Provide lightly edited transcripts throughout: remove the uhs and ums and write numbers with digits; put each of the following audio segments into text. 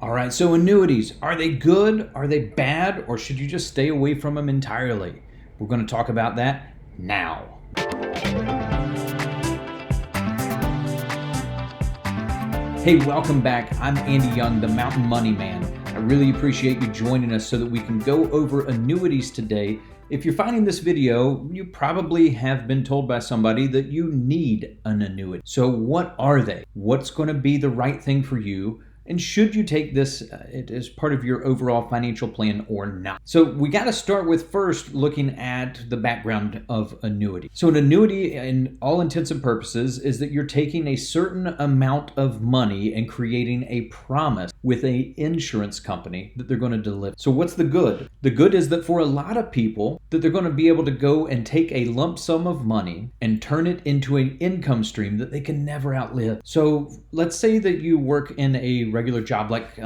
All right, so annuities, are they good? Are they bad? Or should you just stay away from them entirely? We're going to talk about that now. Hey, welcome back. I'm Andy Young, the Mountain Money Man. I really appreciate you joining us so that we can go over annuities today. If you're finding this video, you probably have been told by somebody that you need an annuity. So what are they? What's going to be the right thing for you? And should you take this as part of your overall financial plan or not? So we got to start with first looking at the background of annuity. So an annuity, in all intents and purposes, is that you're taking a certain amount of money and creating a promise with an insurance company that they're going to deliver. So what's the good? The good is that for a lot of people, that they're going to be able to go and take a lump sum of money and turn it into an income stream that they can never outlive. So let's say that you work in a regular job, like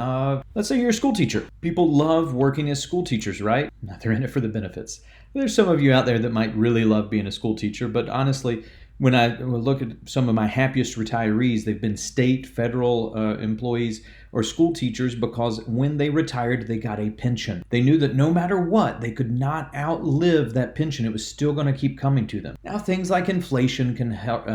let's say you're a school teacher. People love working as school teachers, right? They're in it for the benefits. There's some of you out there that might really love being a school teacher, but honestly, when I look at some of my happiest retirees, they've been state, federal employees or school teachers because when they retired, they got a pension. They knew that no matter what, they could not outlive that pension. It was still going to keep coming to them. Now, things like inflation can help,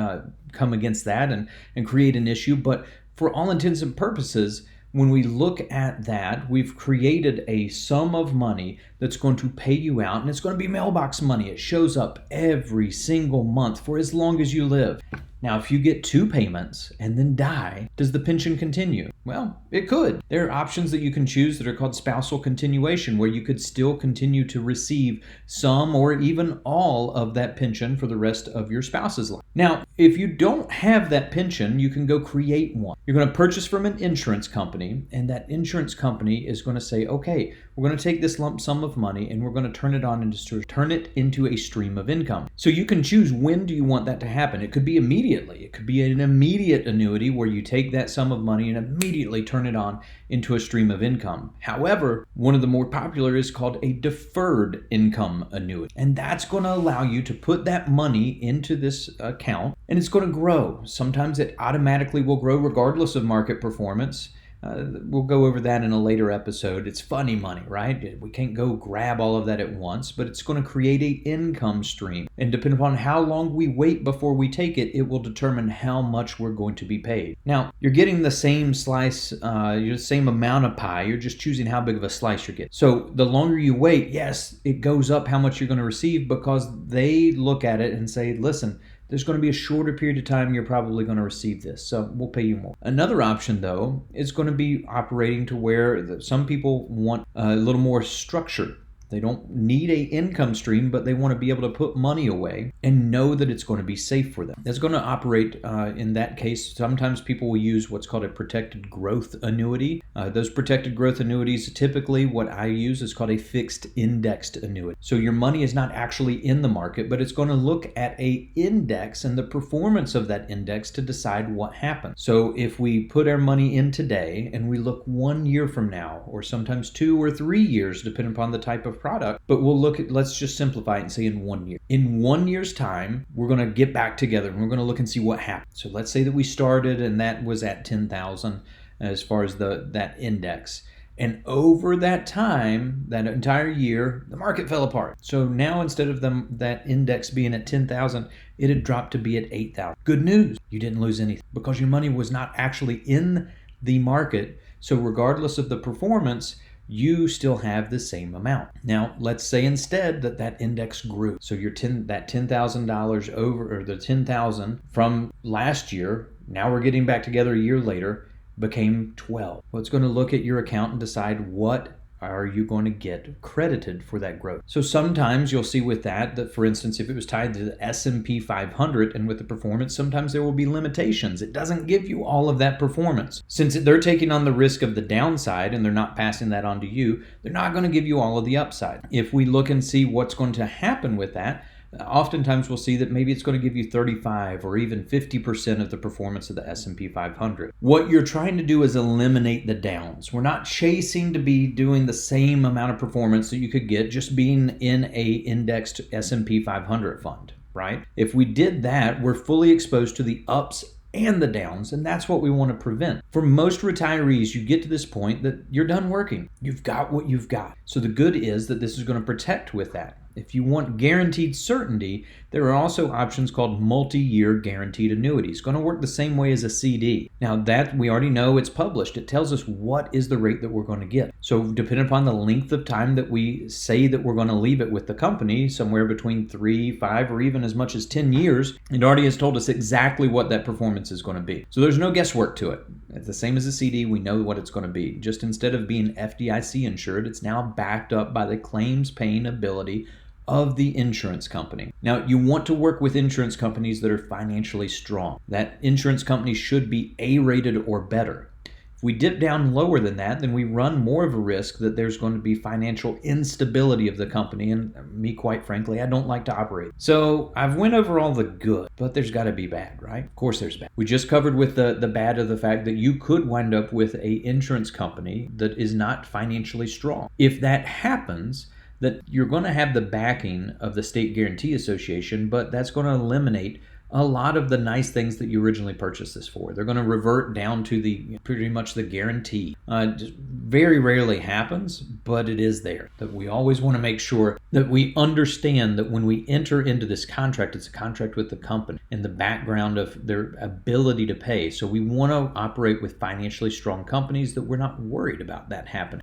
come against that and create an issue, but for all intents and purposes, when we look at that, we've created a sum of money that's going to pay you out, and it's going to be mailbox money. It shows up every single month for as long as you live. Now, if you get 2 payments and then die, does the pension continue? Well, it could. There are options that you can choose that are called spousal continuation, where you could still continue to receive some or even all of that pension for the rest of your spouse's life. Now, if you don't have that pension, you can go create one. You're going to purchase from an insurance company, and that insurance company is going to say, okay, we're going to take this lump sum of money and we're going to turn it into a stream of income. So you can choose when do you want that to happen. It could be immediately. It could be an immediate annuity where you take that sum of money and immediately turn it on into a stream of income. However, one of the more popular is called a deferred income annuity. And that's going to allow you to put that money into this account and it's going to grow. Sometimes it automatically will grow regardless of market performance. We'll go over that in a later episode. It's funny money, right? We can't go grab all of that at once, but it's going to create an income stream. And depending upon how long we wait before we take it, it will determine how much we're going to be paid. Now, you're getting the same slice, the same amount of pie. You're just choosing how big of a slice you're getting. So the longer you wait, yes, it goes up how much you're going to receive because they look at it and say, listen, there's going to be a shorter period of time you're probably going to receive this, so we'll pay you more. Another option, though, is going to be operating to where some people want a little more structure. They don't need an income stream, but they want to be able to put money away and know that it's going to be safe for them. That's going to operate in that case. Sometimes people will use what's called a protected growth annuity. Those protected growth annuities, typically what I use is called a fixed indexed annuity. So your money is not actually in the market, but it's going to look at an index and the performance of that index to decide what happens. So if we put our money in today and we look 1 year from now, or sometimes 2 or 3 years, depending upon the type of product, but we'll look at, let's just simplify it and say in 1 year. In 1 year's time, we're going to get back together and we're going to look and see what happened. So let's say that we started and that was at 10,000 as far as that index. And over that time, that entire year, the market fell apart. So now instead of that index being at 10,000, it had dropped to be at 8,000. Good news, you didn't lose anything because your money was not actually in the market. So regardless of the performance, you still have the same amount. Now, let's say instead that index grew. So that $10,000 over, or the 10,000 from last year, now we're getting back together a year later, became 12. Well, it's going to look at your account and decide what are you going to get credited for that growth. So sometimes you'll see with that, for instance, if it was tied to the S&P 500 and with the performance, sometimes there will be limitations. It doesn't give you all of that performance. Since they're taking on the risk of the downside and they're not passing that on to you, they're not going to give you all of the upside. If we look and see what's going to happen with that, oftentimes we'll see that maybe it's going to give you 35 or even 50% of the performance of the S&P 500. What you're trying to do is eliminate the downs. We're not chasing to be doing the same amount of performance that you could get just being in a indexed S&P 500 fund, right? If we did that, we're fully exposed to the ups and the downs, and that's what we want to prevent. For most retirees, you get to this point that you're done working. You've got what you've got. So the good is that this is going to protect with that. If you want guaranteed certainty, there are also options called multi-year guaranteed annuities. Going to work the same way as a CD. Now that we already know it's published, it tells us what is the rate that we're going to get. So depending upon the length of time that we say that we're going to leave it with the company, somewhere between 3, 5, or even as much as 10 years, it already has told us exactly what that performance is going to be. So there's no guesswork to it. It's the same as a CD. We know what it's going to be. Just instead of being FDIC insured, it's now backed up by the claims paying ability of the insurance company. Now, you want to work with insurance companies that are financially strong. That insurance company should be A-rated or better. If we dip down lower than that, then we run more of a risk that there's going to be financial instability of the company, and me, quite frankly, I don't like to operate. So I've went over all the good, but there's got to be bad, right? Of course there's bad. We just covered with the bad of the fact that you could wind up with a insurance company that is not financially strong. If that happens, that you're going to have the backing of the State Guarantee Association, but that's going to eliminate a lot of the nice things that you originally purchased this for. They're going to revert down to pretty much the guarantee. Just very rarely happens, but it is there. That we always want to make sure that we understand that when we enter into this contract, it's a contract with the company and the background of their ability to pay. So we want to operate with financially strong companies that we're not worried about that happening.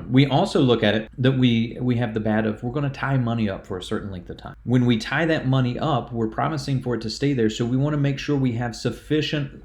We also look at it that we have the bad of we're going to tie money up for a certain length of time. When we tie that money up, we're promising for it to stay there. So we want to make sure we have sufficient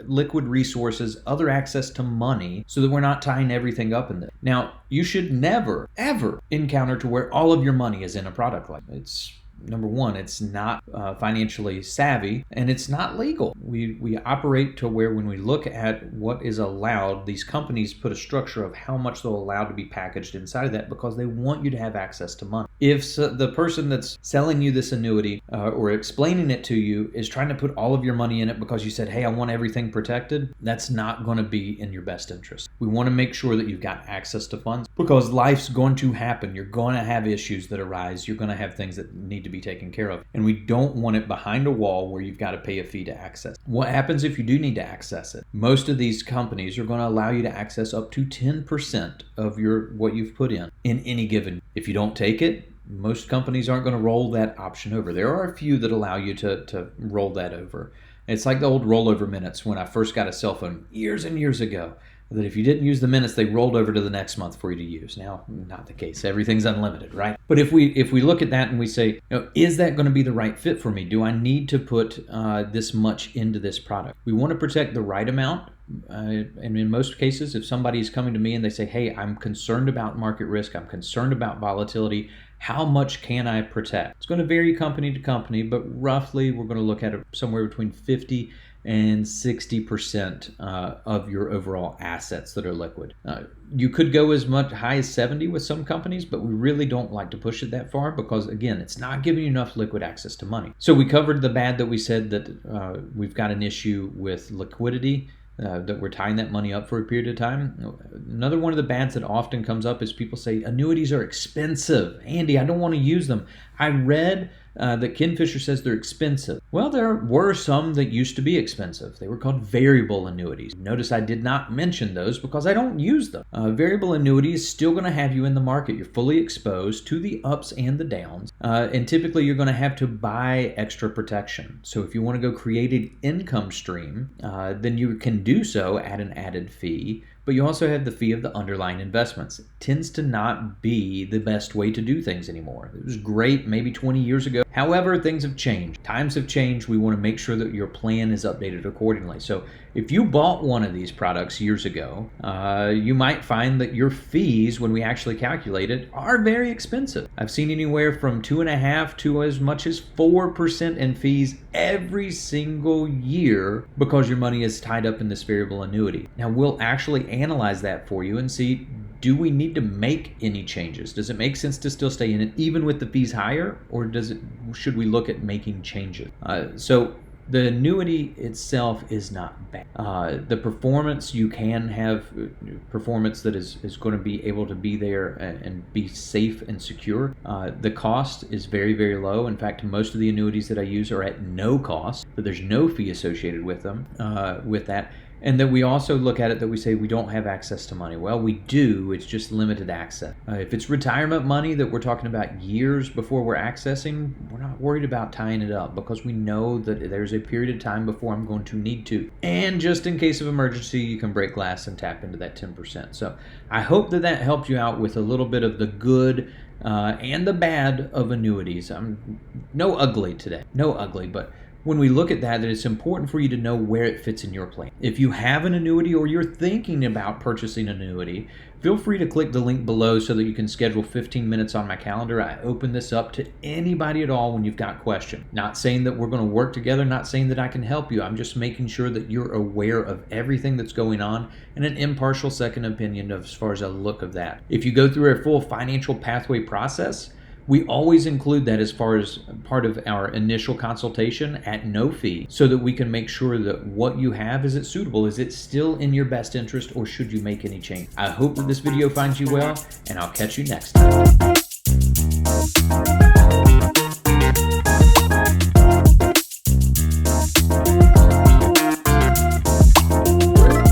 liquid resources, other access to money, so that we're not tying everything up in there. Now, you should never, ever encounter to where all of your money is in a product like that. It's number one, it's not financially savvy, and it's not legal. We operate to where when we look at what is allowed, these companies put a structure of how much they'll allow to be packaged inside of that because they want you to have access to money. If the person that's selling you this annuity or explaining it to you is trying to put all of your money in it because you said, hey, I want everything protected, that's not going to be in your best interest. We want to make sure that you've got access to funds because life's going to happen. You're going to have issues that arise. You're going to have things that need to be taken care of. And we don't want it behind a wall where you've got to pay a fee to access. What happens if you do need to access it? Most of these companies are going to allow you to access up to 10% of what you've put in any given. If you don't take it, most companies aren't going to roll that option over. There are a few that allow you to roll that over. It's like the old rollover minutes when I first got a cell phone years and years ago, that if you didn't use the minutes, they rolled over to the next month for you to use. Now, not the case. Everything's unlimited, right? But if we look at that and we say, is that going to be the right fit for me? Do I need to put this much into this product? We want to protect the right amount. And in most cases, if somebody's coming to me and they say, hey, I'm concerned about market risk, I'm concerned about volatility, how much can I protect? It's going to vary company to company, but roughly we're going to look at it somewhere between 50 and 60% of your overall assets that are liquid. You could go as much high as 70 with some companies, but we really don't like to push it that far because, again, it's not giving you enough liquid access to money. So we covered the bad that we said that we've got an issue with liquidity. That we're tying that money up for a period of time. Another one of the bads that often comes up is people say annuities are expensive. Andy, I don't want to use them. I read that Ken Fisher says they're expensive. Well, there were some that used to be expensive. They were called variable annuities. Notice I did not mention those because I don't use them. Variable annuity is still going to have you in the market. You're fully exposed to the ups and the downs. And typically you're going to have to buy extra protection. So if you want to go create an income stream, then you can do so at an added fee. But you also have the fee of the underlying investments. It tends to not be the best way to do things anymore. It was great maybe 20 years ago. However, things have changed. Times have changed. We want to make sure that your plan is updated accordingly. So if you bought one of these products years ago, you might find that your fees, when we actually calculate it, are very expensive. I've seen anywhere from 2.5% to as much as 4% in fees every single year because your money is tied up in this variable annuity. Now, we'll actually analyze that for you and see, do we need to make any changes? Does it make sense to still stay in it even with the fees higher, or should we look at making changes? So The annuity itself is not bad. The performance, you can have performance that is going to be able to be there and be safe and secure. The cost is very, very low. In fact, most of the annuities that I use are at no cost, so there's no fee associated with them, with that. And then we also look at it that we say we don't have access to money. Well, we do, it's just limited access. If it's retirement money that we're talking about years before we're accessing, we're not worried about tying it up because we know that there's a period of time before I'm going to need to. And just in case of emergency, you can break glass and tap into that 10%. So I hope that that helped you out with a little bit of the good and the bad of annuities. No ugly today, no ugly, but when we look at that it's important for you to know where it fits in your plan. If you have an annuity or you're thinking about purchasing an annuity, feel free to click the link below so that you can schedule 15 minutes on my calendar. I open this up to anybody at all when you've got questions. Not saying that we're going to work together, not saying that I can help you. I'm just making sure that you're aware of everything that's going on and an impartial second opinion as far as a look of that. If you go through a full financial pathway process, we always include that as far as part of our initial consultation at no fee so that we can make sure that what you have, is it suitable? Is it still in your best interest or should you make any change? I hope that this video finds you well and I'll catch you next time.